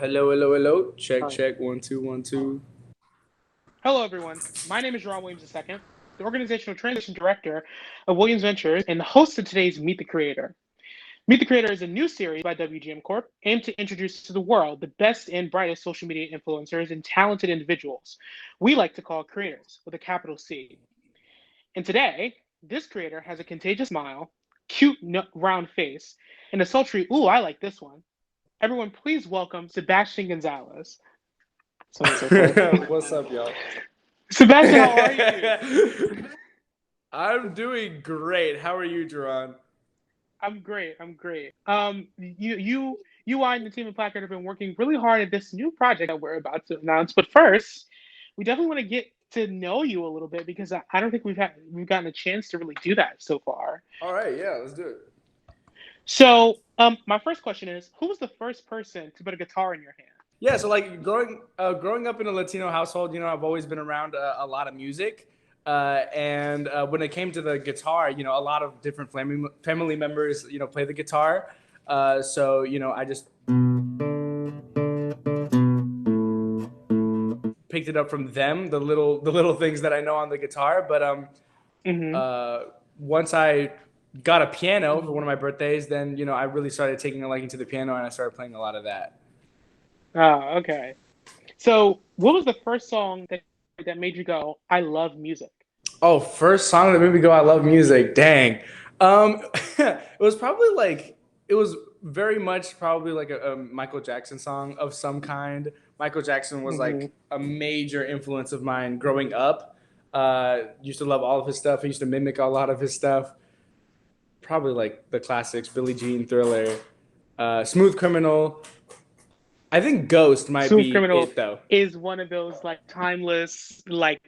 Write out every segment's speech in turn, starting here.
Hello, hello, hello. Check, All right. check. 1, 2, 1, 2. Hello, everyone. My name is Jeron Williams II, the Organizational Transition Director of Williams Ventures and the host of today's Meet the Creator. Meet the Creator is a new series by WGMCorp aimed to introduce to the world the best and brightest social media influencers and talented individuals we like to call creators with a capital C. And today, this creator has a contagious smile, cute round face, and a sultry, ooh, I like this one. Everyone, please welcome Sebastian Gonzalez. So on and so forth. What's up, y'all? Sebastian, how are you? I'm doing great. How are you, Jeron? I'm great. I'm great. You, I, and the team at Placard have been working really hard at this new project that we're about to announce. But first, we definitely want to get to know you a little bit because I don't think we've gotten a chance to really do that so far. All right, yeah, let's do it. So, my first question is, who was the first person to put a guitar in your hand? Yeah, so like growing up in a Latino household, I've always been around a lot of music. And when it came to the guitar, a lot of different family members, play the guitar. So, I just picked it up from them, the little things that I know on the guitar. But Mm-hmm. once I got a piano for one of my birthdays, then I really started taking a liking to the piano, and I started playing a lot of that. Oh, okay. So, what was the first song that made you go, "I love music"? Oh, first song that made me go, I love music. Dang. It was probably like, it was very much probably like a Michael Jackson song of some kind. Michael Jackson was Mm-hmm. like a major influence of mine growing up. Used to love all of his stuff. I used to mimic a lot of his stuff. Probably like the classics, Billie Jean, Thriller, Smooth Criminal. I think Ghost might Smooth be Criminal it though. is one of those like timeless, like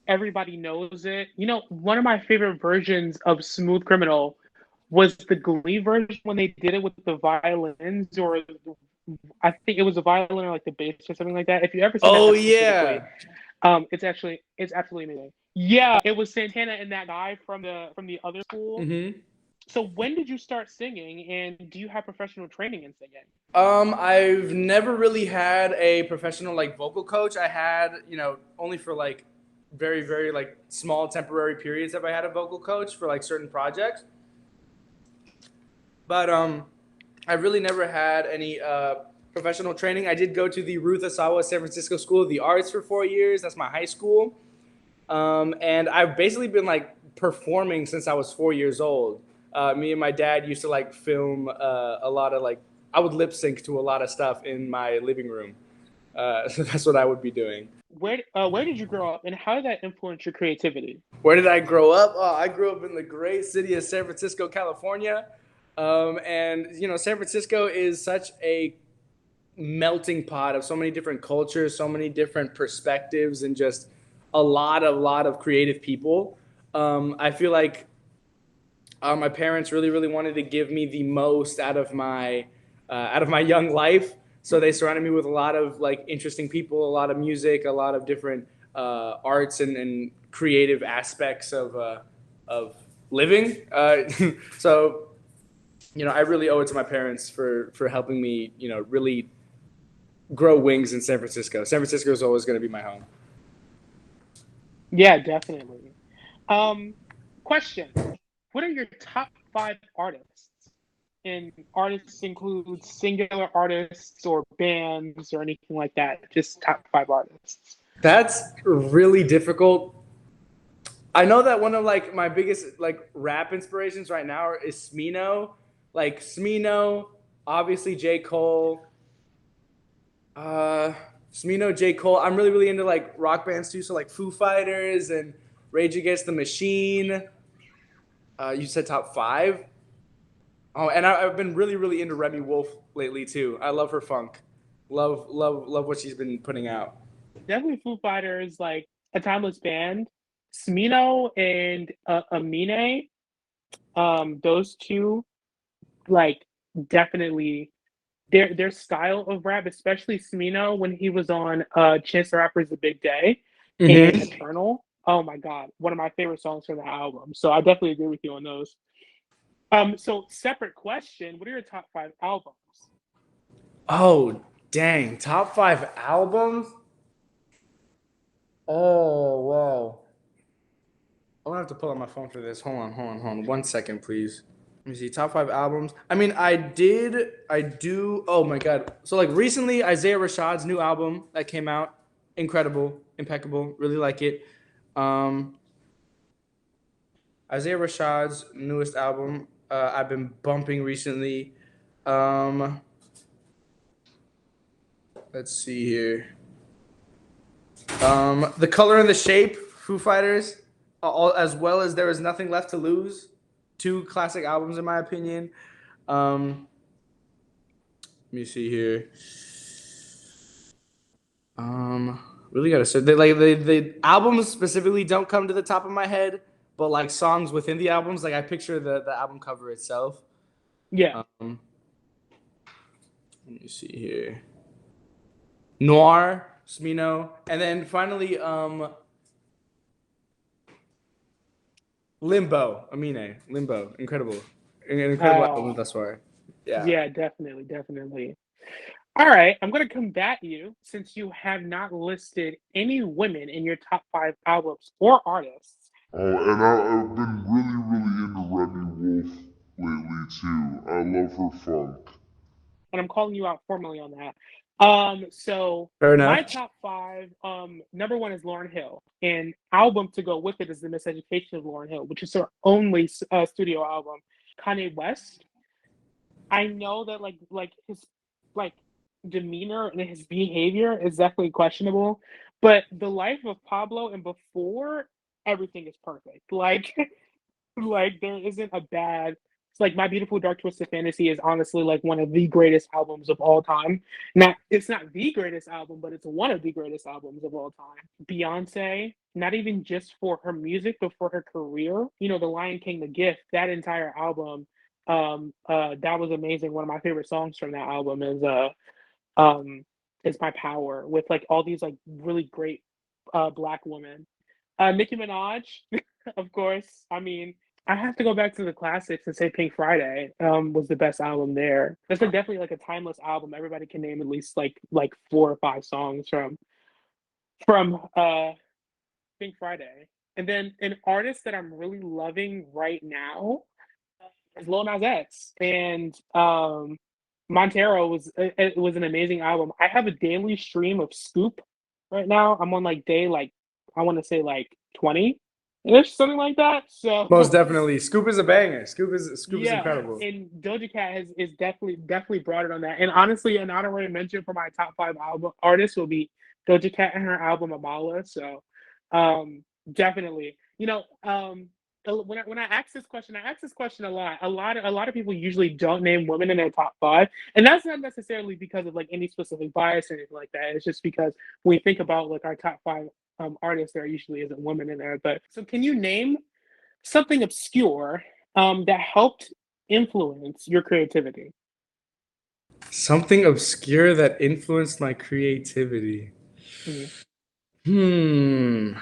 everybody knows it. One of my favorite versions of Smooth Criminal was the Glee version when they did it with the violins, or I think it was a violin or like the bass or something like that. If you ever seen that Oh episode specifically, yeah. it's absolutely amazing. Yeah, it was Santana and that guy from the other school. hmm So when did you start singing, and do you have professional training in singing? I've never really had a professional like vocal coach. I had, only for like very, very like small temporary periods have I had a vocal coach for like certain projects. But I really never had any professional training. I did go to the Ruth Asawa San Francisco School of the Arts for 4 years. That's my high school. And I've basically been like performing since I was 4 years old. Me and my dad used to like film a lot of like I would lip sync to a lot of stuff in my living room. So that's what I would be doing. Where did you grow up, and how did that influence your creativity? Where did I grow up? Oh, I grew up in the great city of San Francisco, California. And San Francisco is such a melting pot of so many different cultures, so many different perspectives, and just a lot of creative people. I feel like my parents really, really wanted to give me the most out of my young life. So they surrounded me with a lot of like interesting people, a lot of music, a lot of different arts and creative aspects of living. So I really owe it to my parents for helping me, really grow wings in San Francisco. San Francisco is always going to be my home. Yeah, definitely. Um, Question: what are your top five artists? And artists include singular artists or bands or anything like that. Just top five artists. That's really difficult. I know that one of like my biggest like rap inspirations right now is Smino. Like Smino, obviously J. Cole. Uh Smino, J. Cole. I'm really, really into like rock bands too. So like Foo Fighters and Rage Against the Machine. You said top five? Oh, and I've been really, really into Remy Wolf lately too. I love her funk. Love, love, love what she's been putting out. Definitely Foo Fighters, like a timeless band. Smino and Amine, those two, like definitely their style of rap, especially Smino when he was on Chance the Rapper's The Big Day and Mm-hmm. Eternal. Oh my God, one of my favorite songs from the album. So I definitely agree with you on those. So separate question: what are your top five albums? Oh, dang. Top five albums? Oh, whoa. I'm gonna have to pull out my phone for this. Hold on. 1 second, please. Let me see. Top five albums. I mean, I do. Oh my God. So, like, recently, Isaiah Rashad's new album that came out, incredible, impeccable. Really like it. Um, Isaiah Rashad's newest album, I've been bumping recently. Um, let's see here. The Color and the Shape, Foo Fighters, all as well as There Is Nothing Left to Lose, two classic albums in my opinion. Um, let me see here. Really gotta say, the albums specifically don't come to the top of my head, but like songs within the albums, like I picture the album cover itself. Yeah. Um, let me see here. Noir, Smino, and then finally Limbo, Amine, Limbo, incredible, an incredible album Oh, thus far. Yeah. yeah, definitely, definitely. All right, I'm going to combat you since you have not listed any women in your top five albums or artists. Oh, and I've been really into Remy Wolf lately too. I love her funk. And I'm calling you out formally on that. So Fair my enough. top five, number one is Lauryn Hill, and album to go with it is The Miseducation of Lauryn Hill, which is her only studio album. Kanye West, I know that like his like demeanor and his behavior is definitely questionable, but the life of Pablo and before everything is perfect. Like like there isn't a bad. It's like My Beautiful Dark Twisted Fantasy is honestly like one of the greatest albums of all time. Not it's not the greatest album, but it's one of the greatest albums of all time. Beyonce, not even just for her music, but for her career. You know, The Lion King, The Gift, that entire album, that was amazing. One of my favorite songs from that album um is My Power with like all these like really great black women. Nicki Minaj, of course. I mean, I have to go back to the classics and say Pink Friday was the best album there. That's like definitely like a timeless album. Everybody can name at least like 4 or 5 songs from Pink Friday. And then an artist that I'm really loving right now is Lil Nas X. And Montero it was an amazing album. I have a daily stream of Scoop right now. I'm on like day like I want to say like 20 ish, something like that. Most So definitely. Scoop is a banger. Scoop is yeah, incredible. and Doja Cat is definitely brought it on that. And honestly, an honorary mention for my top five album artists will be Doja Cat and her album Amala. So definitely, when I ask this question, I ask this question a lot. A lot of people usually don't name women in their top five, and that's not necessarily because of like any specific bias or anything like that. It's just because when we think about like our top five artists, there usually isn't women in there. But so, can you name something obscure that helped influence your creativity? Something obscure that influenced my creativity. Mhm. Hmm.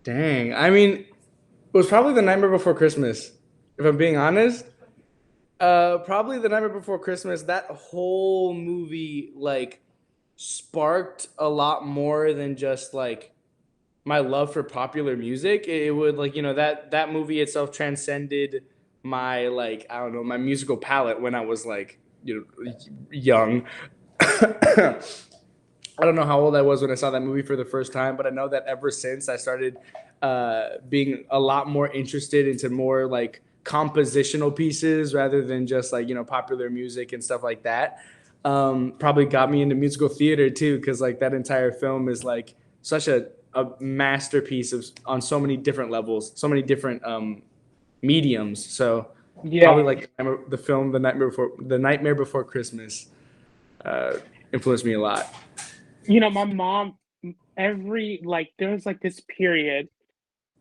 Dang. I mean, it was probably The Nightmare Before Christmas. If I'm being honest, probably The Nightmare Before Christmas. That whole movie like sparked a lot more than just like my love for popular music. It would like that movie itself transcended my like I don't know my musical palette when I was like young. I don't know how old I was when I saw that movie for the first time, but I know that ever since I started being a lot more interested into more like compositional pieces rather than just like popular music and stuff like that. Probably got me into musical theater too, because like that entire film is like such a masterpiece of on so many different levels, so many different mediums. So probably Yeah, like the film The Nightmare Before Christmas uh, influenced me a lot. my mom every like there's like this period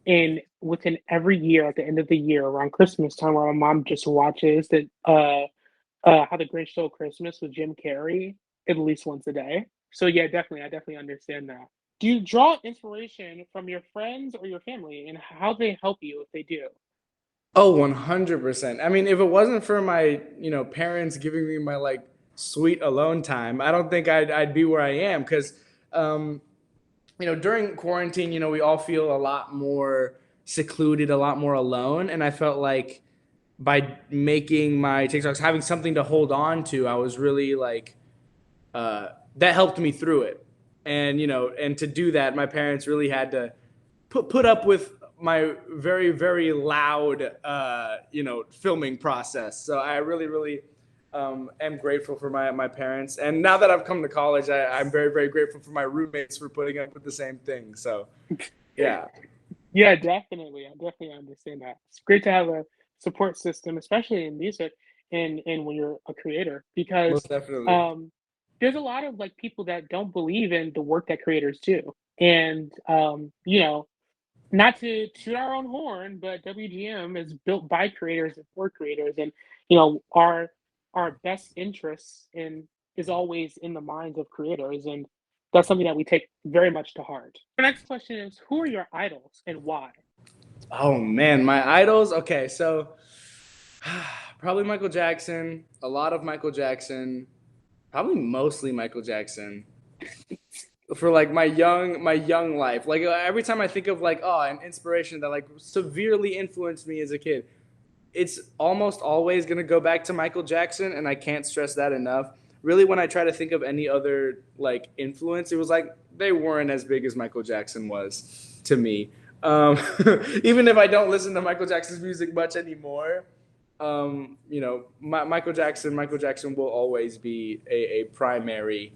in within every year at the end of the year around Christmas time where my mom just watches that How the Grinch Stole Christmas with Jim Carrey at least once a day. So yeah, definitely, I definitely understand that. Do you draw inspiration from your friends or your family and how they help you if they do? Oh, 100%. I mean, if it wasn't for my, parents giving me my like sweet alone time. I don't think I'd be where I am because, during quarantine, we all feel a lot more secluded, a lot more alone. And I felt like by making my TikToks, having something to hold on to, I was really like, that helped me through it. And, and to do that, my parents really had to put up with my very, very loud, filming process. So I really, really am grateful for my parents. And now that I've come to college, I'm very, very grateful for my roommates for putting up with the same thing. So, yeah. Yeah, definitely. I definitely understand that. It's great to have a support system, especially in music and when you're a creator, because Most definitely. um, there's a lot of like people that don't believe in the work that creators do. And not to toot our own horn, but WGM is built by creators and for creators, and our best interests in is always in the minds of creators, and that's something that we take very much to heart. The next question is, who are your idols and why? Oh man, my idols. Okay, so probably Michael Jackson, a lot of Michael Jackson, probably mostly Michael Jackson for like my young life. Like every time I think of like an inspiration that like severely influenced me as a kid, it's almost always going to go back to Michael Jackson, and I can't stress that enough. Really, when I try to think of any other like influence, it was like they weren't as big as Michael Jackson was to me. Um, Even if I don't listen to Michael Jackson's music much anymore, Michael Jackson will always be a primary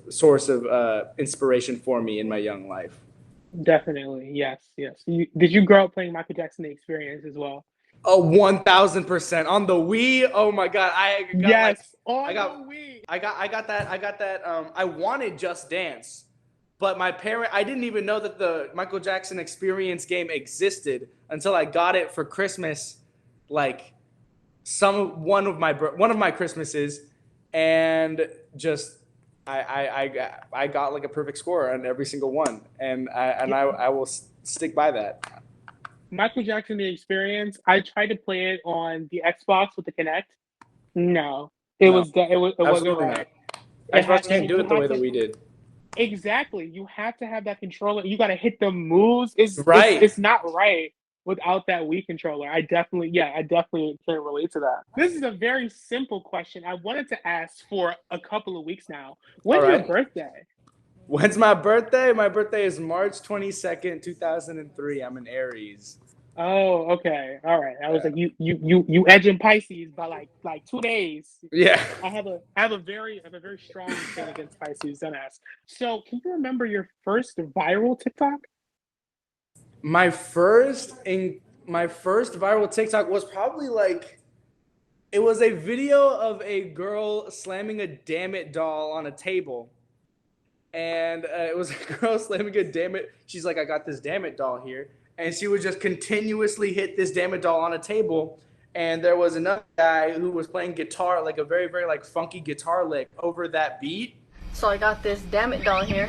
source of inspiration for me in my young life. Definitely, yes, yes. Did you grow up playing Michael Jackson the Experience as well? Oh, 1,000% on the Wii. Oh my God, Yes, I on the got, Wii. I got that. I wanted Just Dance, but I didn't even know that the Michael Jackson Experience game existed until I got it for Christmas, like one of my Christmases, and just I got like a perfect score on every single one, and I will stick by that. Michael Jackson the Experience. I tried to play it on the Xbox with the Kinect. No, No, it wasn't absolutely right. not. Xbox can't do You it the had way that to we did. exactly. You have to have that controller. You got to hit the moves. Right. It's not right without that Wii controller. I definitely can relate to that. This is a very simple question. I wanted to ask for a couple of weeks now. All When's your right. birthday? When's my birthday? My birthday is March 22nd, 2003. I'm an Aries. Oh, okay. All right. I was Yeah. like, you edging Pisces by like 2 days. Yeah. I have a very strong thing against Pisces. Don't ask. So, can you remember your first viral TikTok? My first in my first viral TikTok was probably like it was a video of a girl slamming a damn it doll on a table. And it was a girl slamming a damn it. She's like, I got this damn it doll here. And she would just continuously hit this damn it doll on a table. And there was another guy who was playing guitar, like a very, very like funky guitar lick over that beat. So I got this damn it doll here.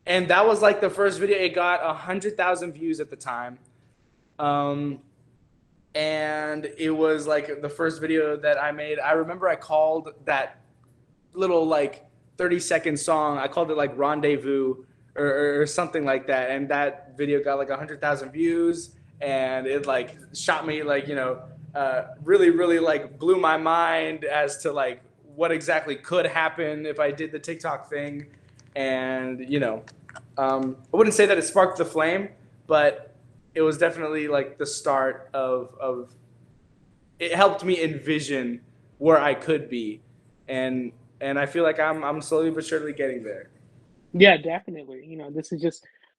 And that was like the first video. It got 100,000 views at the time. Um, and it was like the first video that I made. I remember I called that little like 30-second song, I called it like Rendezvous or something like that. And that video got like 100,000 views, and it like shot me like, really, really like blew my mind as to like what exactly could happen if I did the TikTok thing. And, I wouldn't say that it sparked the flame, but it was definitely like the start of it helped me envision where I could be, and I feel like I'm slowly but surely getting there. Yeah, definitely.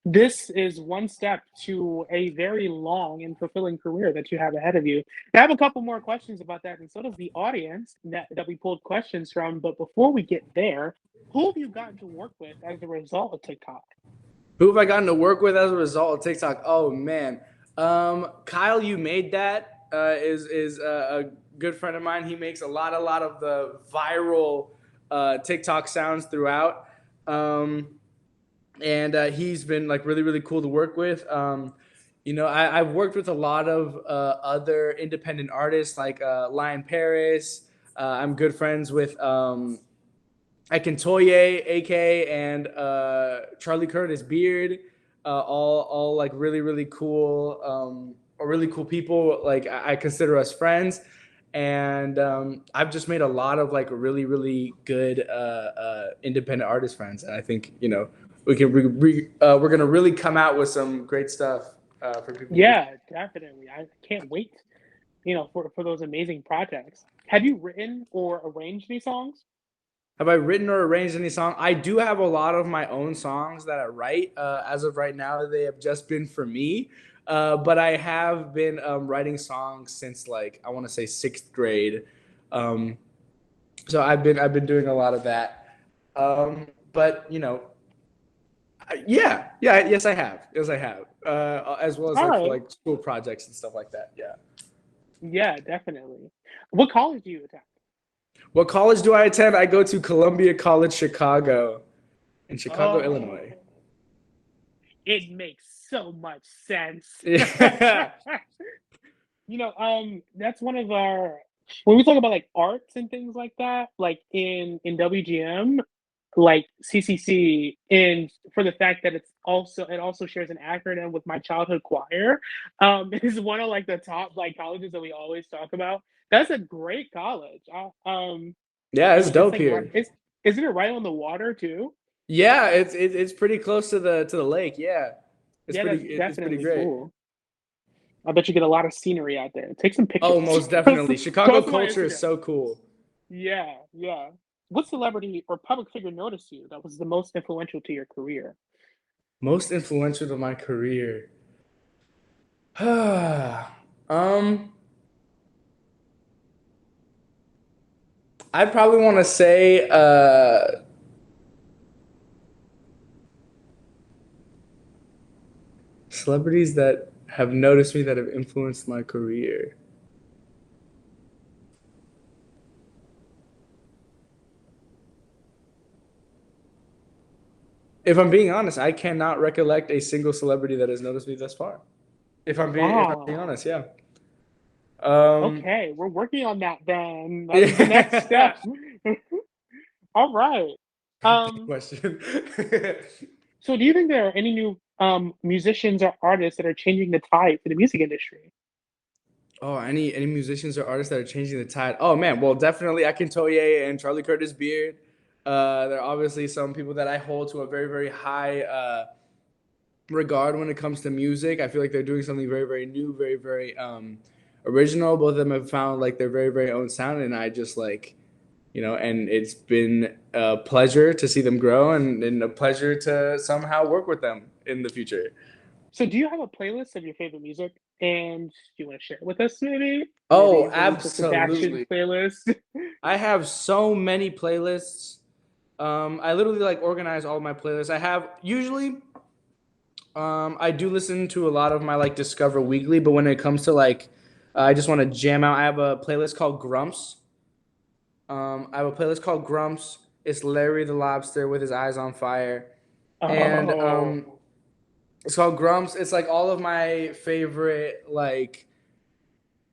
This is one step to a very long and fulfilling career that you have ahead of you. I have a couple more questions about that, and so does the audience that we pulled questions from. But before we get there, who have you gotten to work with as a result of TikTok? Who have I gotten to work with as a result of TikTok? Oh man, Kyle, you made that is a good friend of mine. He makes a lot of the viral TikTok sounds throughout. and he's been like really really cool to work with. I've worked with a lot of other independent artists like Lion Paris. I'm good friends with Akintoye, AK, and Charlie Curtis Beard. All like really really cool, or really cool people. Like I consider us friends, and I've just made a lot of like really really good independent artist friends, and I think we're gonna really come out with some great stuff for people to listen. Yeah, definitely. I can't wait, for those amazing projects. Have you written or arranged any songs? Have I written or arranged any song? I do have a lot of my own songs that I write. As of right now, they have just been for me. But I have been writing songs since like I want to say sixth grade. Um, so I've been doing a lot of that. But yes, I have. Yes, I have. As well as All like for right. like school projects and stuff like that. Yeah. Yeah, definitely. What college do you attend? What college do I attend? I go to Columbia College Chicago in Chicago, Oh, Illinois. it makes so much sense. Yeah. That's one of our when we talk about like arts and things like that, like in WGM, like CCC, and for the fact that it also shares an acronym with my childhood choir, is one of like the top like colleges that we always talk about. That's a great college. Yeah, it's It's dope like right, here. isn't it right on the water too? Yeah, it's pretty close to the lake. Yeah, Yeah, that's it's pretty definitely great. cool. I bet you get a lot of scenery out there. Take some Oh, pictures. most Post, definitely. Chicago post to my culture is Instagram. so cool. Yeah, yeah. What celebrity or public figure noticed you that was the most influential to your career? Most influential to my career. um, I probably want to say celebrities that have noticed me that have influenced my career. If I'm being honest, I cannot recollect a single celebrity that has noticed me thus far. If I'm being Wow. honest, yeah. Um, Okay, we're working on that then. That's the next step. yeah. All right. Good Um, question. so do you think there are any new musicians or artists that are changing the tide for the music industry? Oh, any musicians or artists that are changing the tide? Oh man, well definitely Akintoye and Charlie Curtis Beard. They're obviously some people that I hold to a very very high regard when it comes to music. I feel like they're doing something very very new, very very original. Both of them have found like their very very own sound, and I just like and it's been a pleasure to see them grow and a pleasure to somehow work with them in the future. So do you have a playlist of your favorite music? And do you want to share it with us maybe? Oh, Maybe to Sebastian's absolutely. playlist. I have so many playlists. I literally like organize all my playlists. I have usually I do listen to a lot of my like Discover Weekly, but when it comes to like I just want to jam out, I have a playlist called Grumps. I have a playlist called Grumps. It's Larry the Lobster with his eyes on fire. And Oh, it's called Grumps. It's like all of my favorite like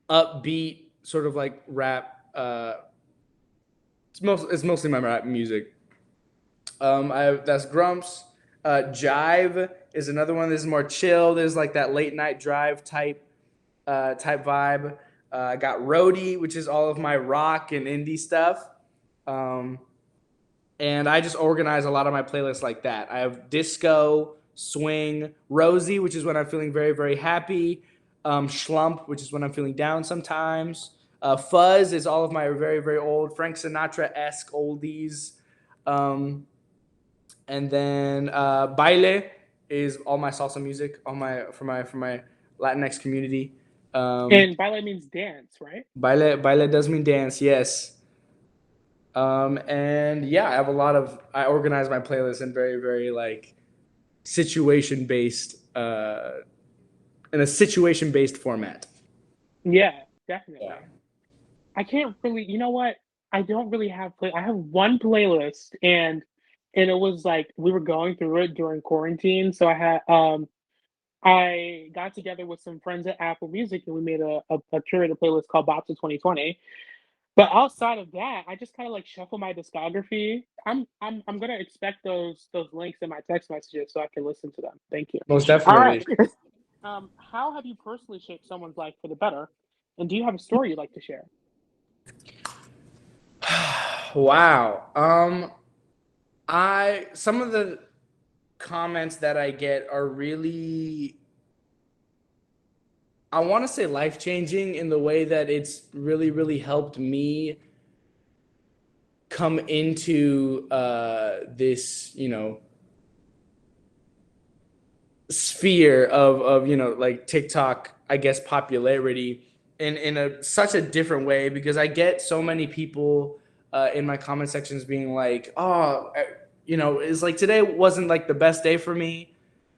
upbeat sort of like rap. It's mostly my rap music. That's Grumps. Jive is another one. This is more chill. There's like that late night drive type vibe. I got Roadie, which is all of my rock and indie stuff. Um, and I just organize a lot of my playlists like that. I have disco, swing, Rosie, which is when I'm feeling very very happy. Schlump, which is when I'm feeling down sometimes. Fuzz is all of my very very old Frank Sinatra esque oldies. Um, and then baile is all my salsa music, all my for my Latinx community. and ballet means dance, right? Baile does mean dance, yes. And yeah, I organize my playlist in very very like situation based in a situation based format. Yeah, Yeah. definitely. I can't really, you know what? I don't really have I have one playlist, and and it was like we were going through it during quarantine. So I got together with some friends at Apple Music and we made a curated playlist called Bops of 2020. But outside of that, I just kind of like shuffle my discography. I'm gonna expect those links in my text messages so I can listen to them. Thank you. Most All right. definitely. How have you personally shaped someone's life for the better? And do you have a story you'd like to share? Wow. Some of the comments that I get are really, I want to say, life-changing in the way that it's really, really helped me come into this, sphere of like TikTok, I guess, popularity in such a different way, because I get so many people in my comment sections being like, oh, it's like today wasn't like the best day for me,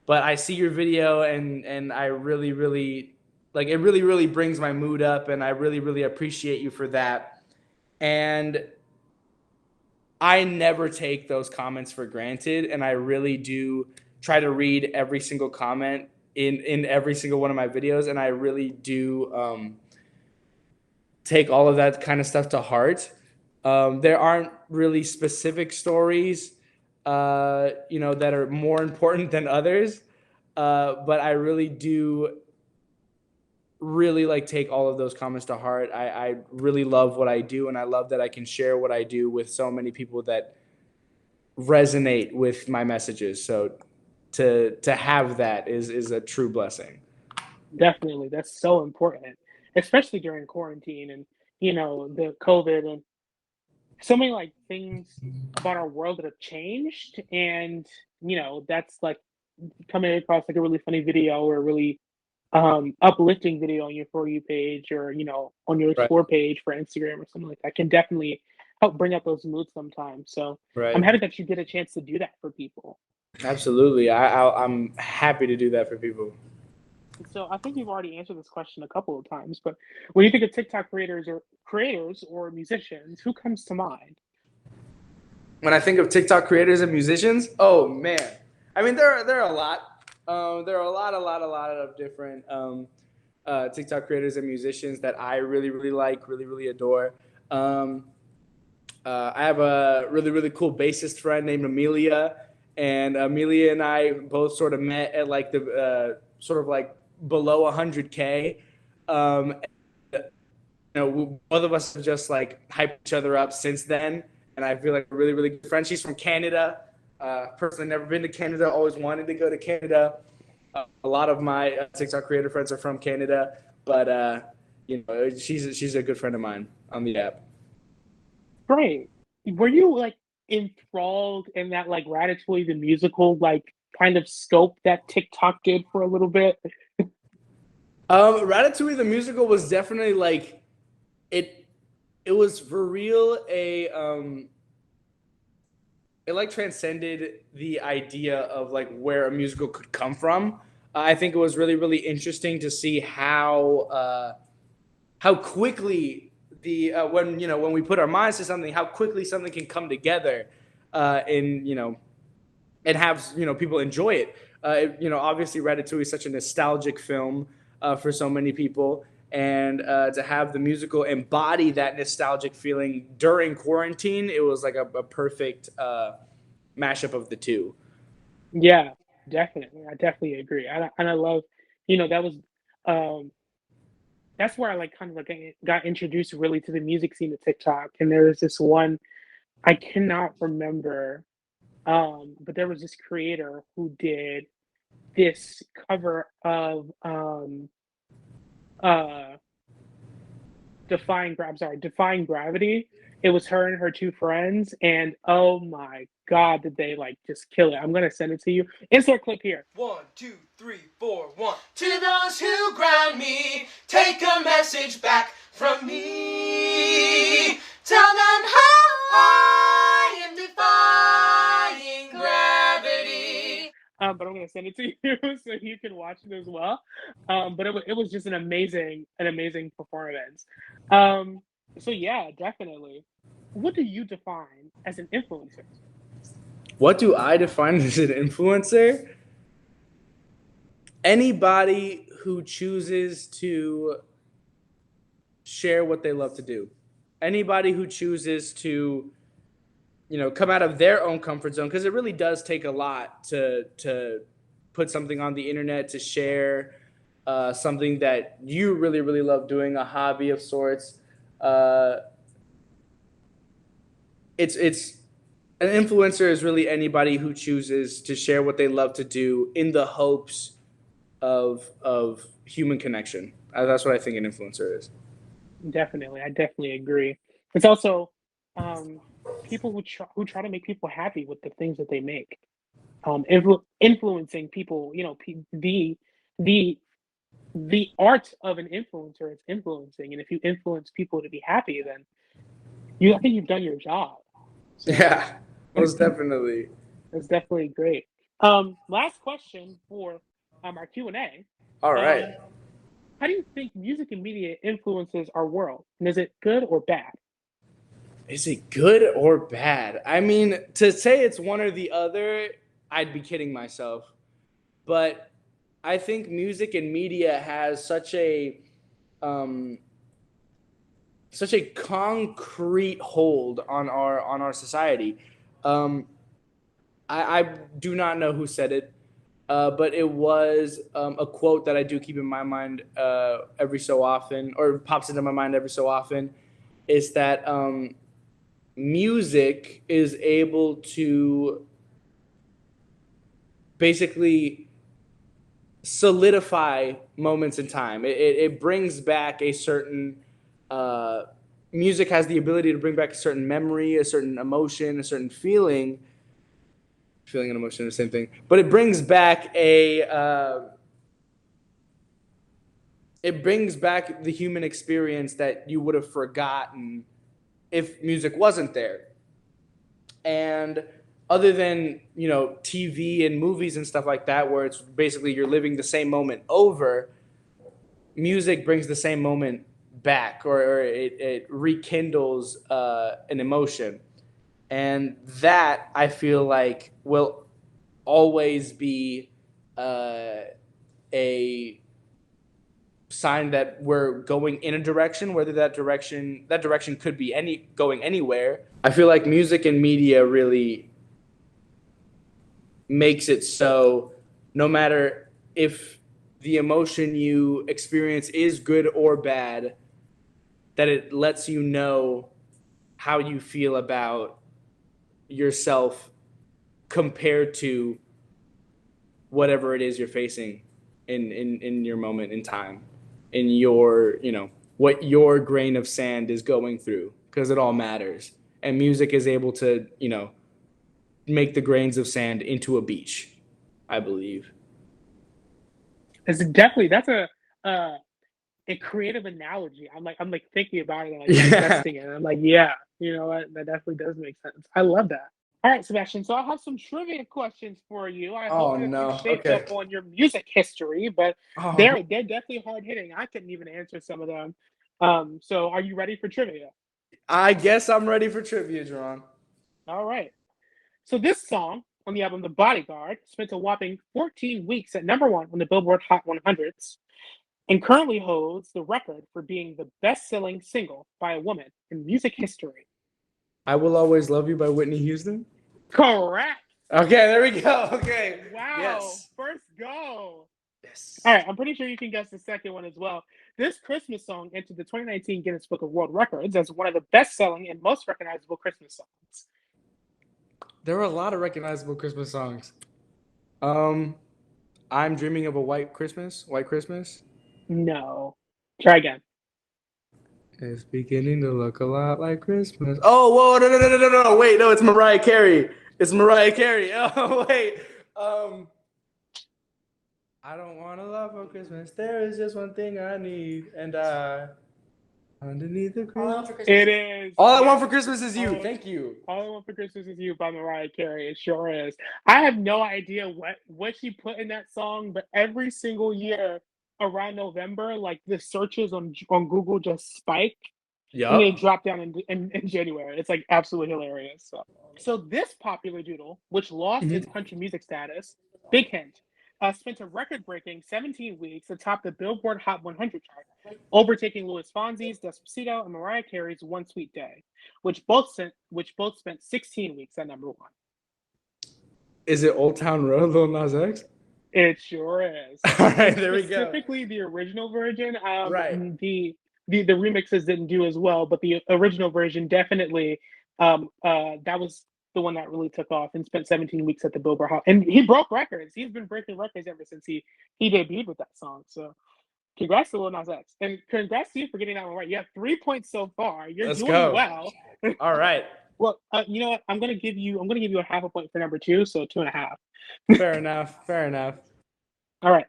but I see your video and I really, really like it. Really, really brings my mood up, and I really, really appreciate you for that. And I never take those comments for granted, and I really do try to read every single comment in every single one of my videos, and I really do take all of that kind of stuff to heart. There aren't really specific stories, that are more important than others, but I really do really like take all of those comments to heart. I really love what I do, and I love that I can share what I do with so many people that resonate with my messages. So to have that is a true blessing. Definitely, that's so important, especially during quarantine and the COVID and so many like things about our world that have changed. And that's like coming across like a really funny video or a really uplifting video on your For You page or on your Right. Explore page for Instagram or something like that can definitely help bring up those moods sometimes. So I'm Right. happy that you get a chance to do that for people. Absolutely. I'm happy to do that for people. So I think you've already answered this question a couple of times, but when you think of TikTok creators or musicians, who comes to mind? When I think of TikTok creators and musicians, oh man, I mean there are a lot. There are a lot of different TikTok creators and musicians that I really, really like, really, really adore. Um, I have a really, really cool bassist friend named Amelia, and Amelia and I both sort of met at like the sort of like below 100K. Both of us have just like hyped each other up since then, and I feel like we're really, really good friends. She's from Canada. Personally, never been to Canada. Always wanted to go to Canada. A lot of my TikTok creator friends are from Canada, but she's a good friend of mine on the app. Great. Were you like enthralled in that like Ratatouille the musical like kind of scope that TikTok did for a little bit? Ratatouille the musical was definitely like it. It was for real it like transcended the idea of like where a musical could come from. I think it was really, really interesting to see how quickly the when we put our minds to something, how quickly something can come together, and and have people enjoy it. Obviously, Ratatouille is such a nostalgic film for so many people, and to have the musical embody that nostalgic feeling during quarantine, it was like a perfect mashup of the two. Yeah, definitely. I definitely agree. And I love, that was um that's where I like kind of like got introduced really to the music scene of TikTok. And there was this one I cannot remember, but there was this creator who did this cover of uh Defying Gravity. It was her and her two friends, and oh my god, did they like just kill it? I'm gonna send it to you. Insert clip here. 1, 2, 3, 4, 1. To those who ground me, take a message back from me. Tell them how I am defying gravity. But I'm gonna send it to you so you can watch it as well. But it was just an amazing performance. So yeah, definitely. What do you define as an influencer? What do I define as an influencer? Anybody who chooses to share what they love to do. Anybody who chooses to, come out of their own comfort zone, because it really does take a lot to put something on the internet, to share something that you really, really love doing, a hobby of sorts. It's an influencer is really anybody who chooses to share what they love to do in the hopes of human connection. That's what I think an influencer is. Definitely, I definitely agree. It's also people who try to make people happy with the things that they make. Influencing people. The the art of an influencer is influencing, and if you influence people to be happy, then I think you've done your job. So, Yeah, most definitely. That's definitely great. Last question for our Q&A. All right. How do you think music and media influences our world? And is it good or bad? Is it good or bad? I mean, to say it's one or the other, I'd be kidding myself. But I think music and media has such a concrete hold on our society. I do not know who said it, but it was a quote that I do keep in my mind every so often, or pops into my mind every so often, is that music is able to basically solidify moments in time. It brings back a certain music has the ability to bring back a certain memory, a certain emotion, a certain feeling. Feeling and emotion are the same thing, but it brings back it brings back the human experience that you would have forgotten if music wasn't there. And other than, TV and movies and stuff like that, where it's basically you're living the same moment over, music brings the same moment back, or it rekindles an emotion. And that, I feel like, will always be a sign that we're going in a direction, whether that direction could be going anywhere. I feel like music and media really makes it so no matter if the emotion you experience is good or bad, that it lets you know how you feel about yourself compared to whatever it is you're facing in your moment in time, in your, what your grain of sand is going through, because it all matters. And music is able to, make the grains of sand into a beach, I believe. That's a creative analogy. I'm like thinking about it and like digesting it. And I'm like, yeah, you know what? That definitely does make sense. I love that. All right, Sebastian. So I have some trivia questions for you. I hope that you shaped up on your music history, but they're definitely hard hitting. I couldn't even answer some of them. So are you ready for trivia? I guess I'm ready for trivia, Jeron. All right. So this song on the album The Bodyguard spent a whopping 14 weeks at #1 on the Billboard Hot 100s and currently holds the record for being the best-selling single by a woman in music history. I Will Always Love You by Whitney Houston? Correct. Okay, there we go. Okay. Wow. Yes. First go. Yes. All right, I'm pretty sure you can guess the second one as well. This Christmas song entered the 2019 Guinness Book of World Records as one of the best-selling and most recognizable Christmas songs. There were a lot of recognizable Christmas songs. I'm Dreaming of a White Christmas. White Christmas? No. Try again. It's beginning to look a lot like Christmas. Oh, whoa, no. Wait, no, it's Mariah Carey. It's Mariah Carey. Oh, wait. I don't want to love for Christmas. There is just one thing I need, and underneath the Christmas. It is. All I Want for Christmas Is You. Thank you. All I Want for Christmas Is You by Mariah Carey. It sure is. I have no idea what she put in that song, but every single year around November, like the searches on Google just spike. And then Yup. it dropped down in January. It's like absolutely hilarious. So this popular doodle, which lost its country music status, big hint, spent a record-breaking 17 weeks atop the Billboard Hot 100 chart, overtaking Louis Fonsi's Despacito and Mariah Carey's One Sweet Day, which both spent 16 weeks at number one. Is it Old Town Road, Lil Nas X? It sure is. All right, there we go. Specifically, the original version. Right. The remixes didn't do as well, but the original version definitely. That was the one that really took off and spent 17 weeks at the Billboard Hot. And he broke records. He's been breaking records ever since he debuted with that song. So, congrats to Lil Nas X, and congrats to you for getting that one right. You have 3 points so far. You're doing well. All right. Well, you know what? I'm gonna give you a half a point for number 2, so 2.5. Fair enough. Fair enough. All right.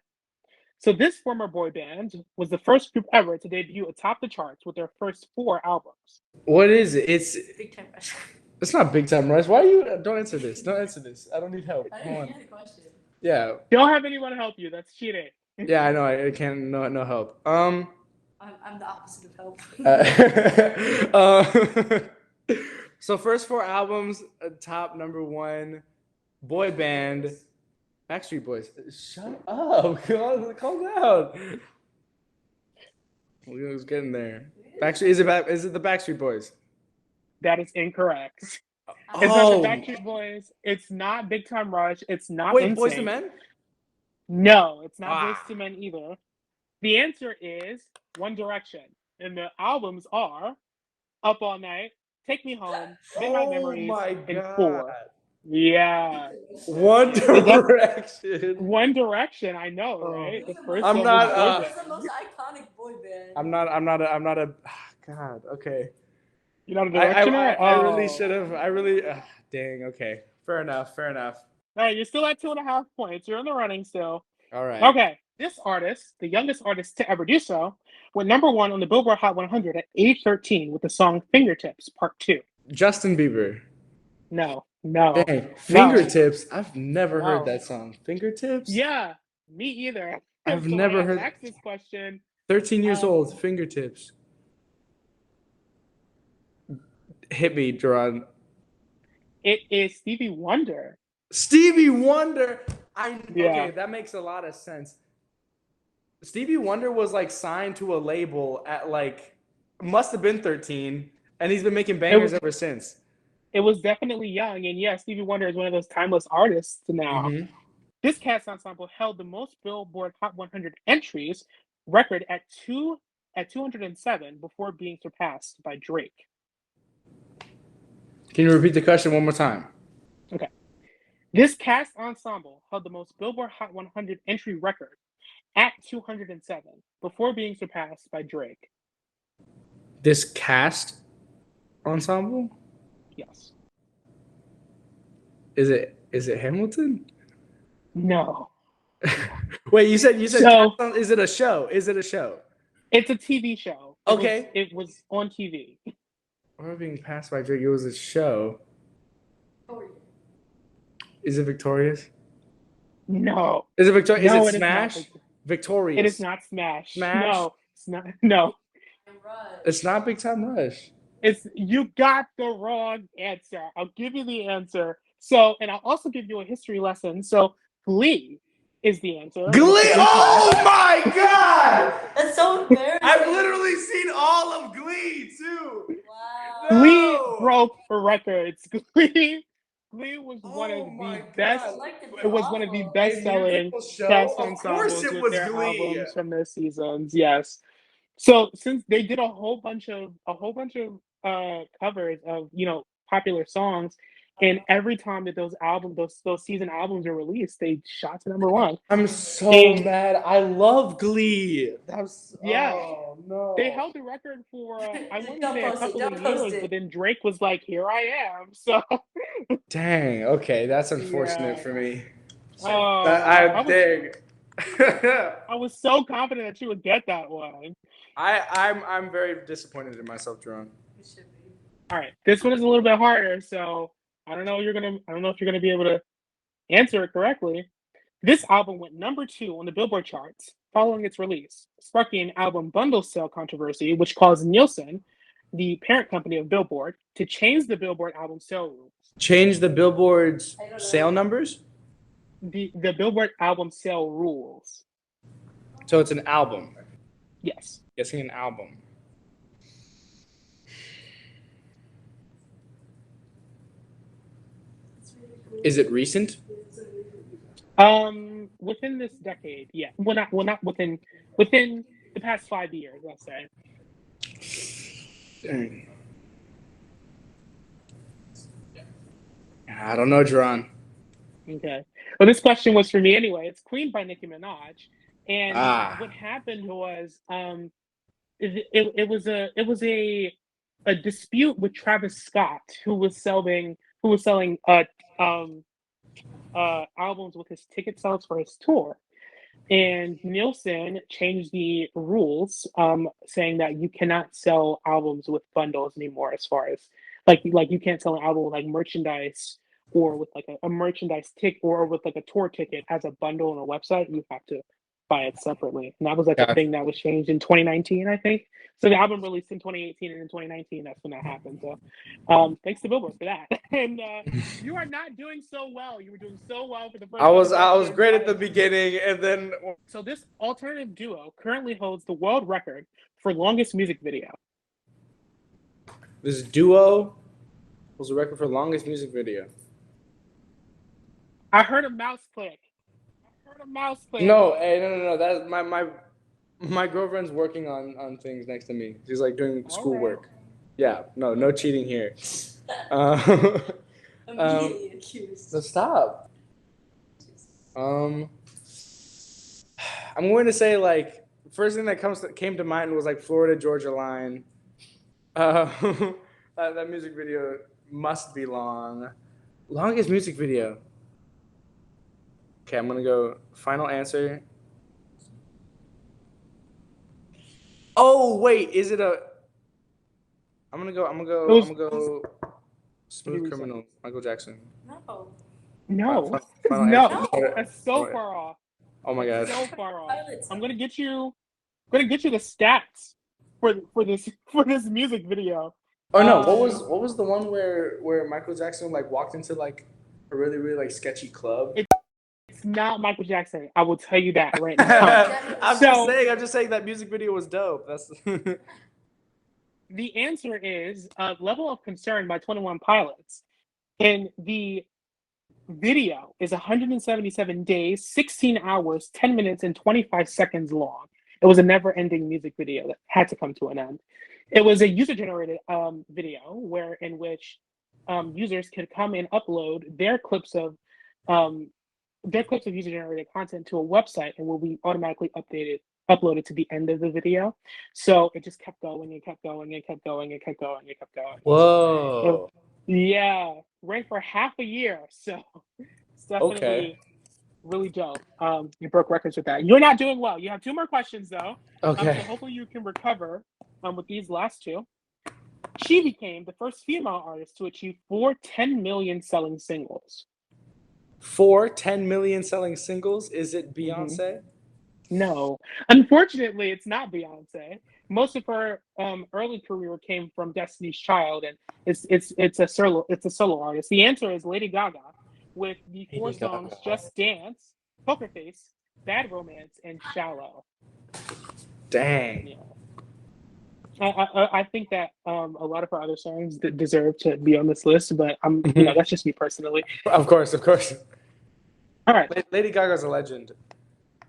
So this former boy band was the first group ever to debut atop the charts with their first 4 albums. What is it? It's Big Time Rush. It's not Big Time Rush. Why are you? Don't answer this. Don't answer this. I don't need help. I Come didn't on. hear the question. Yeah. Don't have anyone help you. That's cheating. Yeah, I know. I can't. No help. I'm the opposite of help. So first 4 albums, top number 1, boy band, Backstreet Boys. Shut up! Calm down. We was getting there. Backstreet is it the Backstreet Boys? That is incorrect. It's not the Backstreet Boys. It's not Big Time Rush. It's not Wait, NSYNC. Boyz II Men? No, it's not Boyz II Men either. The answer is One Direction, and the albums are Up All Night, Take Me Home, Midnight Memories, and 4. Yeah. One Direction. One Direction, I know, right? The first I'm one not. was It's the most iconic boy band. I'm not a. God. Okay. You're not a Directioner? I really should have. I really. Dang. Okay. Fair enough. All right, you're still at 2.5 points. You're in the running still. All right. Okay. This artist, the youngest artist to ever do so, went number 1 on the Billboard Hot 100 at age 13 with the song Fingertips Part 2. Justin Bieber. No. Dang. Fingertips. I've never heard that song. Fingertips? Yeah, me either. I've never heard. Ask this question. 13 years old. Fingertips. Hit me, Jeron. It is Stevie Wonder. Stevie Wonder. Yeah. Okay, that makes a lot of sense. Stevie Wonder was like signed to a label at like must have been 13, and he's been making bangers ever since. It was definitely young, and yeah, Stevie Wonder is one of those timeless artists now. Mm-hmm. This cast ensemble held the most Billboard Hot 100 entries record at 207 before being surpassed by Drake. Can you repeat the question one more time? Okay. This cast ensemble held the most Billboard Hot 100 entry record at 207 before being surpassed by Drake. This cast ensemble? Yes. Is it Hamilton? No. Wait, you said So, is it a show? Is it a show? It's a TV show. It was on TV. Or being passed by Drake, it was a show. Is it Victorious? No. Is it Victorious? No, is it it Smash? is not. Victorious. It is not Smash. Smash? No, it's not. No. It's not Big Time Rush. You got the wrong answer. I'll give you the answer. So, and I'll also give you a history lesson. So, Glee is the answer. Glee! Oh my God! That's so embarrassing. I've literally seen all of Glee too. Wow. No! Glee broke records. Glee was one of the best. It was one of the best-selling cast ensembles with their albums from their seasons. Yes. So since they did a whole bunch of covers of popular songs, and every time that those season albums were released, they shot to number 1. I'm so mad. I love Glee. Oh, no. They held the record for I want to say a couple of years, but then Drake was like, "Here I am." So. Dang. Okay, that's unfortunate for me. I was so confident that you would get that one. I'm very disappointed in myself, Jeron. All right, this one is a little bit harder, so I don't know if you're gonna be able to answer it correctly. This album went number 2 on the Billboard charts following its release, sparking an album bundle sale controversy, which caused Nielsen, the parent company of Billboard, to change the Billboard album sale rules. Change the Billboard's sale numbers? The Billboard album sale rules. So it's an album. Yes. Guessing an album. Is it recent? Within this decade, yeah. Well, not within the past 5 years, let's say. Dang. I don't know, Jeron. Okay. Well, this question was for me anyway. It's Queen by Nicki Minaj, and what happened was, it was a dispute with Travis Scott, who was selling albums with his ticket sales for his tour. And Nielsen changed the rules, saying that you cannot sell albums with bundles anymore, as far as like you can't sell an album with like merchandise or with like a merchandise ticket or with like a tour ticket as a bundle on a website. You have to buy it separately. And that was like a thing that was changed in 2019, I think. So the album released in 2018, and in 2019, that's when that happened. So thanks to Billboard for that. And you are not doing so well. You were doing so well for the first. I was great at the beginning, and then. So this alternative duo currently holds the world record for longest music video. This duo holds the record for longest music video. I heard a mouse click. No, hey, no. That's my girlfriend's working on things next to me. She's like doing schoolwork. Yeah, no cheating here. Immediately accused. So stop. I'm going to say like first thing that came to mind was like Florida Georgia Line. That music video must be long. Longest music video. Okay, I'm gonna go final answer. Oh wait, is it a? I'm gonna go. Smooth Criminal, Michael Jackson. No. That's so far off. Oh my god. So far off. I'm gonna get you the stats for this music video. Oh no, what was the one where Michael Jackson like walked into like a really really like sketchy club? It's not Michael Jackson. I will tell you that right now. I'm just saying that music video was dope. That's the answer is Level of Concern by 21 Pilots. And the video is 177 days, 16 hours, 10 minutes, and 25 seconds long. It was a never-ending music video that had to come to an end. It was a user-generated video in which users could come and upload their clips of user-generated content to a website, and will be automatically uploaded to the end of the video. So it just kept going and kept going and kept going and kept going and kept going. Whoa. Yeah, ran for half a year. So it's definitely really dope. You broke records with that. You're not doing well. You have 2 more questions though. Okay. So hopefully you can recover with these last 2. She became the first female artist to achieve 4 10 million selling singles. 4 10 million selling singles? Is it Beyonce? Mm-hmm. No, unfortunately, it's not Beyonce. Most of her early career came from Destiny's Child, and it's a solo artist. The answer is Lady Gaga, with the 4 songs: Just Dance, Poker Face, Bad Romance, and Shallow. Dang. Yeah. I think that a lot of her other songs deserve to be on this list, but that's just me personally. Of course. All right. Lady Gaga's a legend.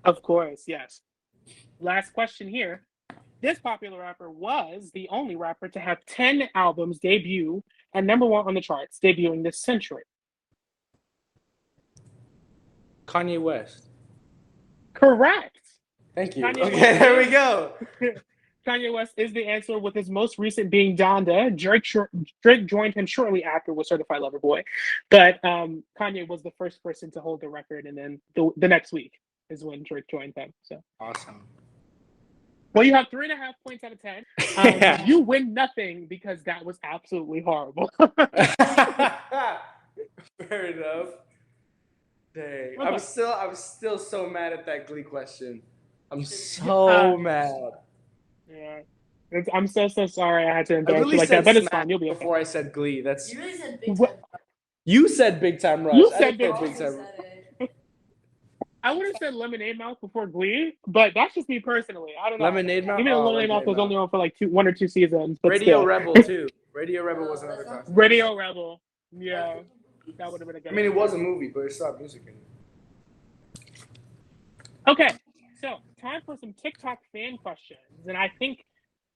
Of course, yes. Last question here. This popular rapper was the only rapper to have 10 albums debut at #1 on the charts, debuting this century. Kanye West. Correct. Thank you. Okay, there we go. Kanye West is the answer, with his most recent being Donda. Drake joined him shortly after with Certified Lover Boy. But Kanye was the first person to hold the record, and then the next week is when Drake joined them. So awesome. Well, you have 3.5 points out of 10. You win nothing because that was absolutely horrible. Fair enough. Dang. Okay. I'm still so mad at that Glee question. I'm so mad. Yeah. I'm so sorry I had to I embarrass really you like that, said but it's Smash fine. You'll be okay. before I said Glee. That's You really said big What- time. you said Big Time Rush. You I said didn't Big say Also Big Time. said it. I would have said Lemonade Mouth before Glee, but that's just me personally. I don't know. Lemonade Mouth. Even though Oh, Lemonade Mouth was Mouth. only on for like 1 or 2 seasons, but Radio still. Rebel too. Radio Rebel was another That's not- classic. Radio Rebel. Yeah, that would have been a good I mean, it one. was a movie, but it's not music in it. Okay, so time for some TikTok fan questions, and I think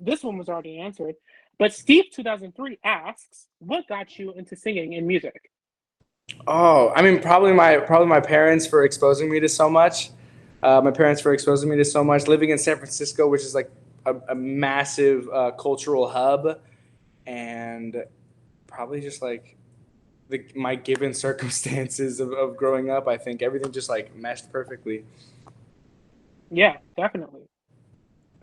this one was already answered. But Steve 2003 asks, "What got you into singing and music?" Oh, I mean, probably my parents for exposing me to so much. My parents for exposing me to so much. Living in San Francisco, which is like a massive cultural hub, and probably just like my given circumstances of growing up. I think everything just like meshed perfectly. Yeah, definitely.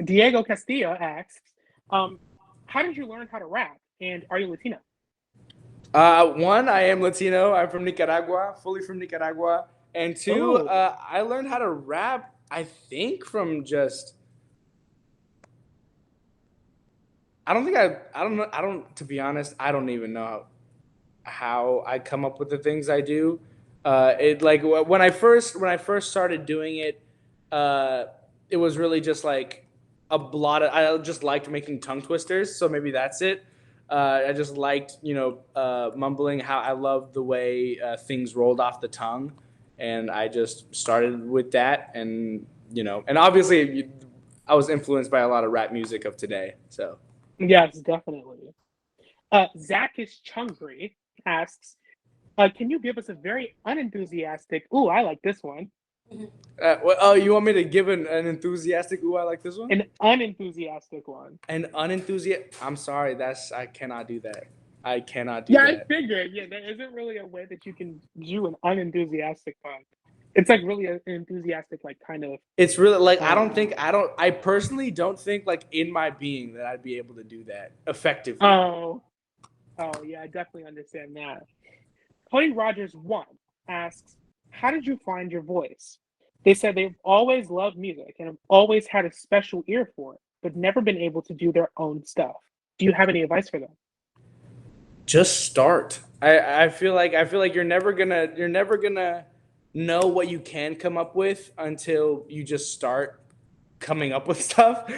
Diego Castillo asks, "How did you learn how to rap, and are you Latino?" One, I am Latino. I'm from Nicaragua, fully from Nicaragua. And two, Oh. I learned how to rap, I think, from just. I don't think I don't know. I don't, to be honest, I don't even know how I come up with the things I do. It like when I first started doing it, it was really just like a lot of. I just liked making tongue twisters, so maybe that's it. I just liked, mumbling. How I loved the way things rolled off the tongue, and I just started with that. And and obviously, I was influenced by a lot of rap music of today. So Yes, definitely. Zackish Chungry asks, "Can you give us a very unenthusiastic? Ooh, I like this one. you want me to give an enthusiastic? Ooh, I like this one. An unenthusiastic one." An unenthusiastic. I'm sorry. I cannot do that. I cannot do Yeah, I that. figured. Yeah, there isn't really a way that you can do an unenthusiastic one. It's like really an enthusiastic, like kind of. It's really like I personally don't think like in my being that I'd be able to do that effectively. Oh, yeah, I definitely understand that. Cody Rogers 1 asks, "How did you find your voice?" They said they've always loved music and have always had a special ear for it, but never been able to do their own stuff. Do you have any advice for them? Just start. I feel like you're never gonna know what you can come up with until you just start coming up with stuff.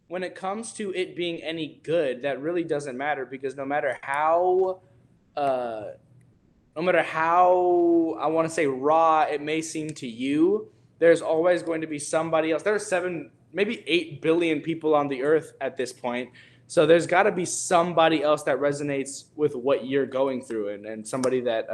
When it comes to it being any good, that really doesn't matter, because no matter how I want to say raw it may seem to you, there's always going to be somebody else. There are 7, maybe 8 billion people on the earth at this point. So there's got to be somebody else that resonates with what you're going through, and somebody that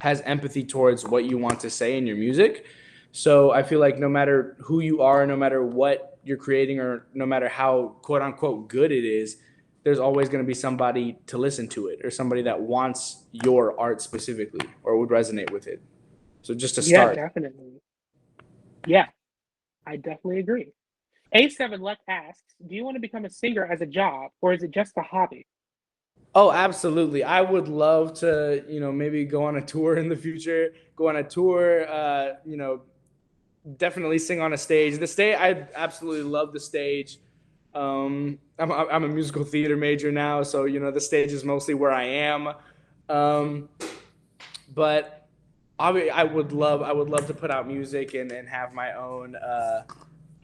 has empathy towards what you want to say in your music. So I feel like no matter who you are, no matter what you're creating, or no matter how quote unquote good it is, there's always going to be somebody to listen to it, or somebody that wants your art specifically or would resonate with it. So just to start. Yeah, definitely. Yeah, I definitely agree. A7 Luck asks, "Do you want to become a singer as a job, or is it just a hobby?" Oh, absolutely. I would love to, maybe go on a tour in the future, definitely sing on a stage. I absolutely love the stage. I'm a musical theater major now, so the stage is mostly where I am. But I would love to put out music and have my own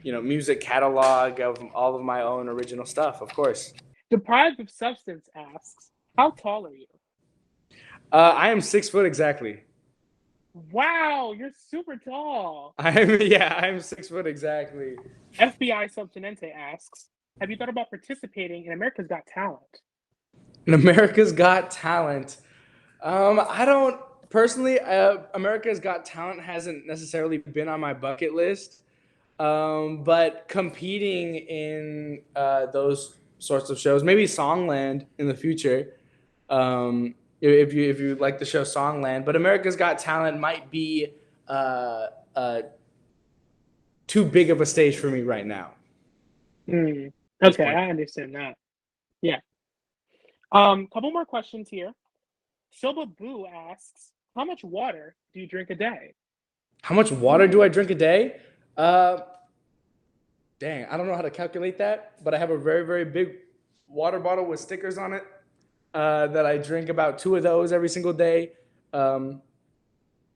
music catalog of all of my own original stuff, of course. Deprived of Substance asks, "How tall are you?" I am 6 foot exactly. Wow, you're super tall. I'm 6 foot exactly. FBI Subtenente asks, "Have you thought about participating in America's Got Talent?" In America's Got Talent, I don't personally. America's Got Talent hasn't necessarily been on my bucket list, but competing in those sorts of shows, maybe Songland in the future. If you like the show Songland, but America's Got Talent might be too big of a stage for me right now. Okay, I understand that. Yeah. Couple more questions here. Soba Boo asks, "How much water do you drink a day?" How much water do I drink a day? Dang, I don't know how to calculate that, but I have a very, very big water bottle with stickers on it that I drink about 2 of those every single day. I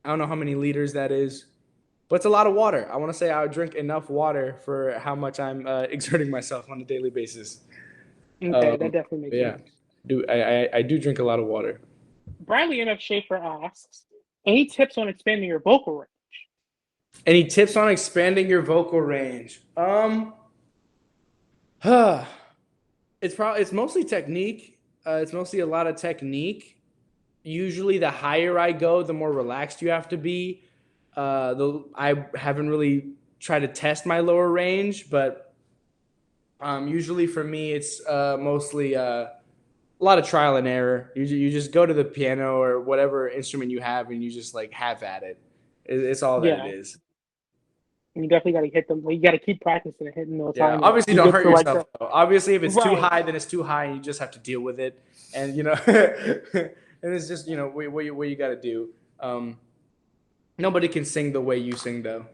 don't know how many liters that is, but it's a lot of water. I want to say I drink enough water for how much I'm exerting myself on a daily basis. Okay, that definitely makes sense. I do drink a lot of water. Bradley M.F. Schaefer asks, any tips on expanding your vocal range? Any tips on expanding your vocal range? It's mostly technique. It's mostly a lot of technique. Usually, the higher I go, the more relaxed you have to be. I haven't really tried to test my lower range, but usually for me, it's mostly a lot of trial and error. You just go to the piano or whatever instrument you have, and you just like have at it. It's all that it is. You definitely got to hit them. You got to keep practicing and hitting those high notes. Obviously, don't hurt yourself. Obviously, if it's too high, then it's too high, and you just have to deal with it. And and it's just what you got to do. Nobody can sing the way you sing, though.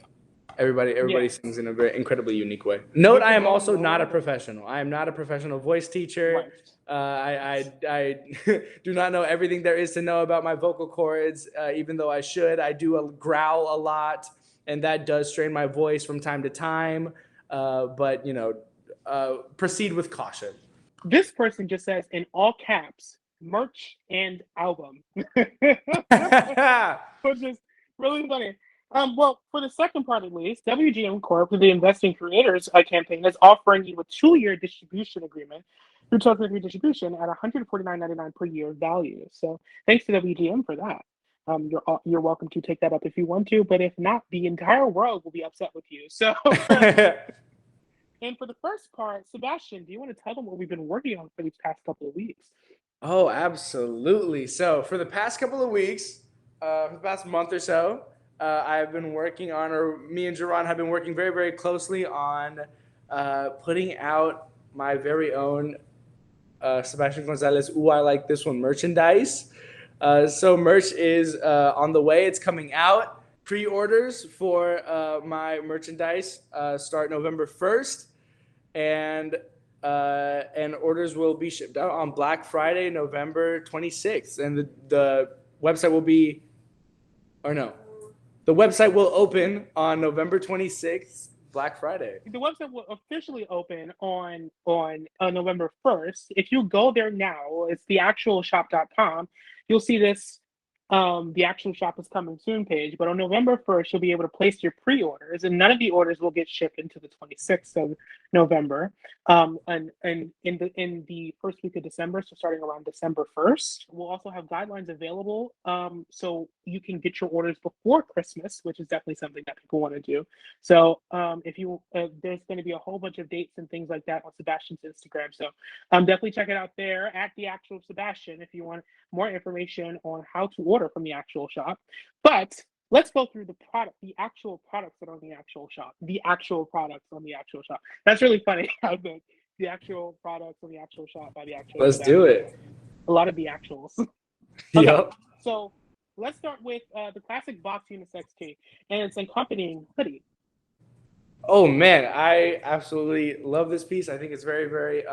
Everybody sings in a very incredibly unique way. Note: I am also not a professional. I am not a professional voice teacher. I do not know everything there is to know about my vocal cords, even though I should. I do growl a lot, and that does strain my voice from time to time. But proceed with caution. This person just says in all caps, merch and album, which is really funny. Well, for the second part at least, WGMCorp, the Investing Creators campaign, is offering you a 2-year distribution agreement through Total Free Distribution at $149.99 per year value. So thanks to WGM for that. You're welcome to take that up if you want to, but if not, the entire world will be upset with you. So, and for the first part, Sebastian, do you want to tell them what we've been working on for these past couple of weeks? Oh, absolutely. So for the past couple of weeks, for the past month or so, I've been working on, or me and Jeron have been working very, very closely on putting out my very own Sebastian Gonzalez Oooo, I Like This One merchandise. So merch is on the way. It's coming out. Pre-orders for my merchandise start November 1st, and orders will be shipped out on Black Friday, November 26th. And the website will be, the website will open on November 26th, Black Friday. The website will officially open on November 1st. If you go there now, it's theactualshop.com. You'll see this, the actual shop is coming soon page, but on November 1st, you'll be able to place your pre-orders, and none of the orders will get shipped until the 26th of November. And in the first week of December, so starting around December 1st, we'll also have guidelines available, so you can get your orders before Christmas, which is definitely something that people want to do. So there's going to be a whole bunch of dates and things like that on Sebastian's Instagram. So definitely check it out there at the Actual Sebastian if you want more information on how to order from the actual shop. But let's go through the actual products that are on the actual shop. The actual products on the actual shop. That's really funny. The actual products on the actual shop by the actual. Let's do it. A lot of the actuals. Okay, yep. So let's start with the classic box unisex tee and its accompanying hoodie. Oh man, I absolutely love this piece. I think it's very, very,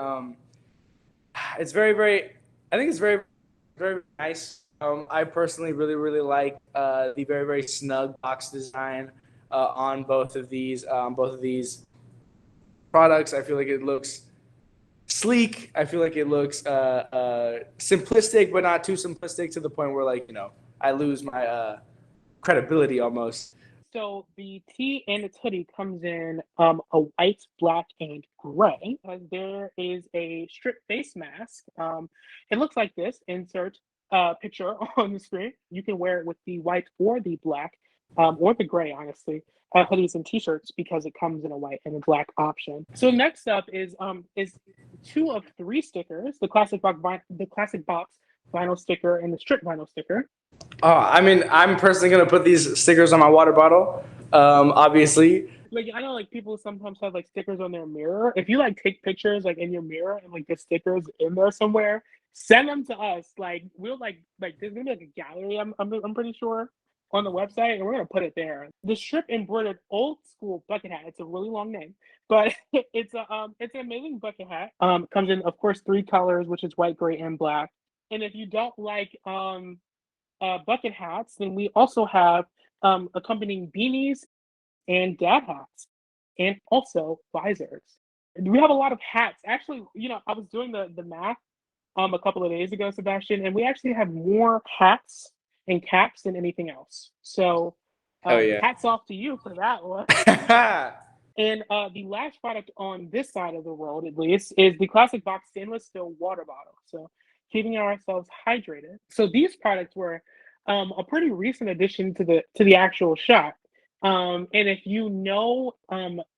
very nice. I personally really, really like the very, very snug box design on both of these products. I feel like it looks sleek. I feel like it looks simplistic, but not too simplistic to the point where I lose my credibility almost. So the tee and its hoodie comes in a white, black, and gray. There is a strip face mask. It looks like this. Insert picture on the screen. You can wear it with the white or the black, or the gray, honestly, hoodies and t-shirts because it comes in a white and a black option. So next up is 2 of 3 stickers: the classic box vinyl sticker and the strip vinyl sticker. Oh, I mean, I'm personally gonna put these stickers on my water bottle. Obviously. I know people sometimes have stickers on their mirror. If you take pictures in your mirror and the stickers in there somewhere, send them to us. We'll there's gonna be a gallery. I'm pretty sure on the website, and we're gonna put it there. The strip embroidered old school bucket hat. It's a really long name, but it's an amazing bucket hat. Comes in, of course, 3 colors, which is white, gray, and black. And if you don't like bucket hats, then we also have accompanying beanies and dad hats, and also visors. We have a lot of hats. Actually, I was doing the math a couple of days ago, Sebastian, and we actually have more hats and caps than anything else. So, hats off to you for that one. And the last product on this side of the world, at least, is the classic box stainless steel water bottle. So, keeping ourselves hydrated. So these products were a pretty recent addition to the actual shop. And if you know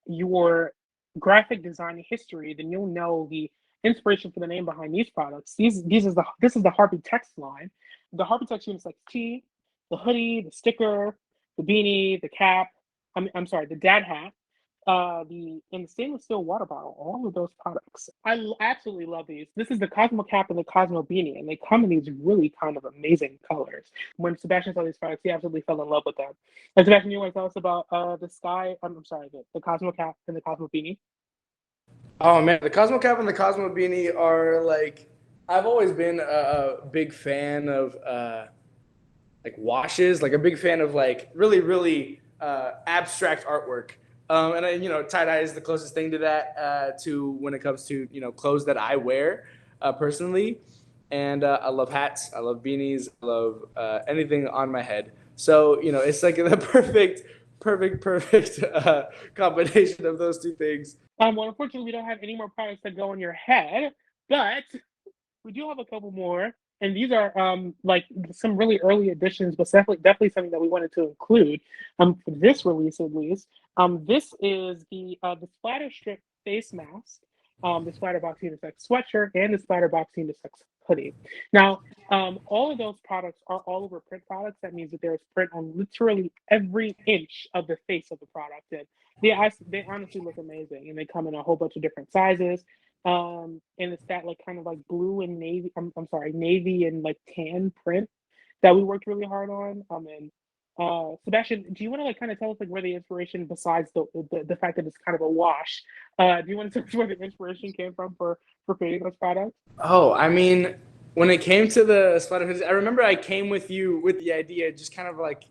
your graphic design history, then you'll know the inspiration for the name behind these products. This is the Harpy Text line. The Harpy Text unisex tee, the hoodie, the sticker, the beanie, the cap. The dad hat, and the stainless steel water bottle. All of those products, I absolutely love these. This is the Cosmo Cap and the Cosmo beanie, and they come in these really kind of amazing colors. When Sebastian saw these products, he absolutely fell in love with them. And Sebastian, you want to tell us about the Cosmo Cap and the Cosmo beanie? Oh man, the Cosmo Cap and the Cosmo beanie are like, I've always been a big fan of like washes, like a big fan of like really abstract artwork. And tie-dye is the closest thing to that to when it comes to clothes that I wear personally. And I love hats, I love beanies, I love anything on my head. So it's like the perfect combination of those two things. Well, unfortunately, we don't have any more products that go on your head, but we do have a couple more, and these are like some really early additions, but definitely something that we wanted to include for this release at least. This is the Splatter strip face mask, the Splatter box unisex sweatshirt, and the Splatter box unisex hoodie. Now, all of those products are all over print products. That means that there is print on literally every inch of the face of the product, and they honestly look amazing, and they come in a whole bunch of different sizes. And it's that like kind of like blue and navy. Navy and like tan print that we worked really hard on. And Sebastian, do you want to like kind of tell us like where the inspiration, besides the fact that it's kind of a wash, do you want to tell us where the inspiration came from for creating those products? Oh, I mean, when it came to the Splatter hoodies, I remember I came with you with the idea, just kind of like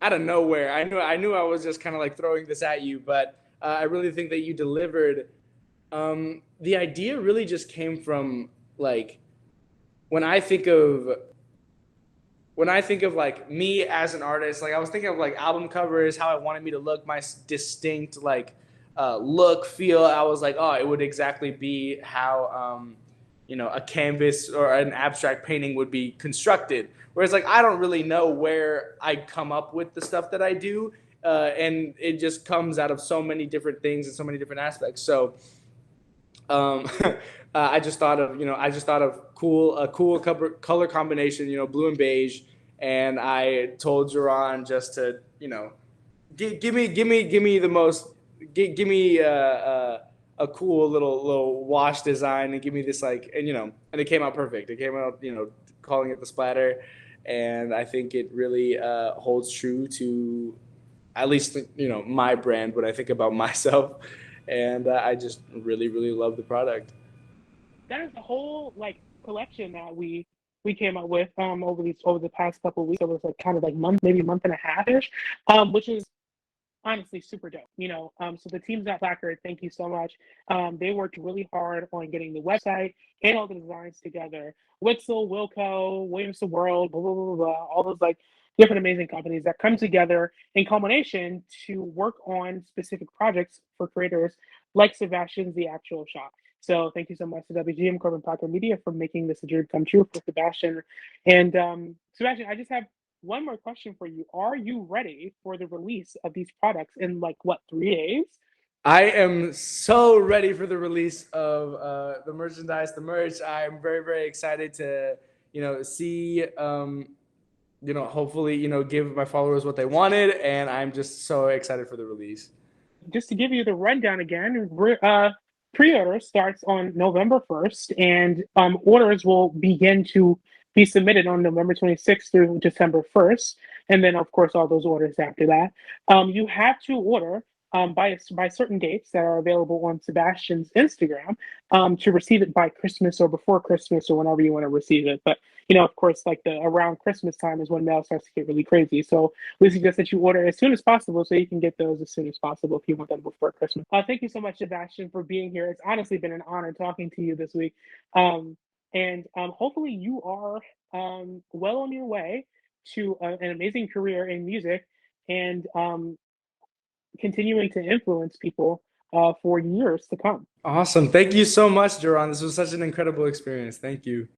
out of nowhere. I knew I was just kind of like throwing this at you, but I really think that you delivered. The idea really just came from like when I think of like me as an artist, like I was thinking of like album covers, how I wanted me to look, my distinct like look, feel. I was like, oh, it would exactly be how a canvas or an abstract painting would be constructed. Whereas like I don't really know where I come up with the stuff that I do, and it just comes out of so many different things and so many different aspects. So I just thought of a cool color combination, blue and beige, and I told Jeron just to give me the most, give me a cool little wash design, and give me this like, and it came out perfect. It came out calling it the Splatter, and I think it really holds true to at least my brand when I think about myself. And I just really love the product. That is the whole like collection that we came up with over the past couple of weeks. It was like kind of like month and a half-ish, which is honestly super dope. So the teams at Placard, thank you so much. They worked really hard on getting the website and all the designs together. Witzel, Wilco, Williams II, blah, blah, blah, blah, all those like different amazing companies that come together in culmination to work on specific projects for creators like Sebastian's The Actual Shop. So thank you so much to WGMCorp and Placard Media for making this a dream come true for Sebastian. And Sebastian, I just have one more question for you. Are you ready for the release of these products in 3 days? I am so ready for the release of the merchandise, the merch. I'm very excited to see hopefully give my followers what they wanted, and I'm just so excited for the release. Just to give you the rundown again, pre-order starts on November 1st, and orders will begin to be submitted on November 26th through December 1st. and then of course all those orders after that. You have to order by certain dates that are available on Sebastian's Instagram to receive it by Christmas or before Christmas or whenever you want to receive it. But of course, like around Christmas time is when mail starts to get really crazy. So we suggest that you order as soon as possible so you can get those as soon as possible if you want them before Christmas. Thank you so much, Sebastian, for being here. It's honestly been an honor talking to you this week. And hopefully you are well on your way to an amazing career in music and continuing to influence people for years to come. Awesome. Thank you so much, Jeron. This was such an incredible experience. Thank you.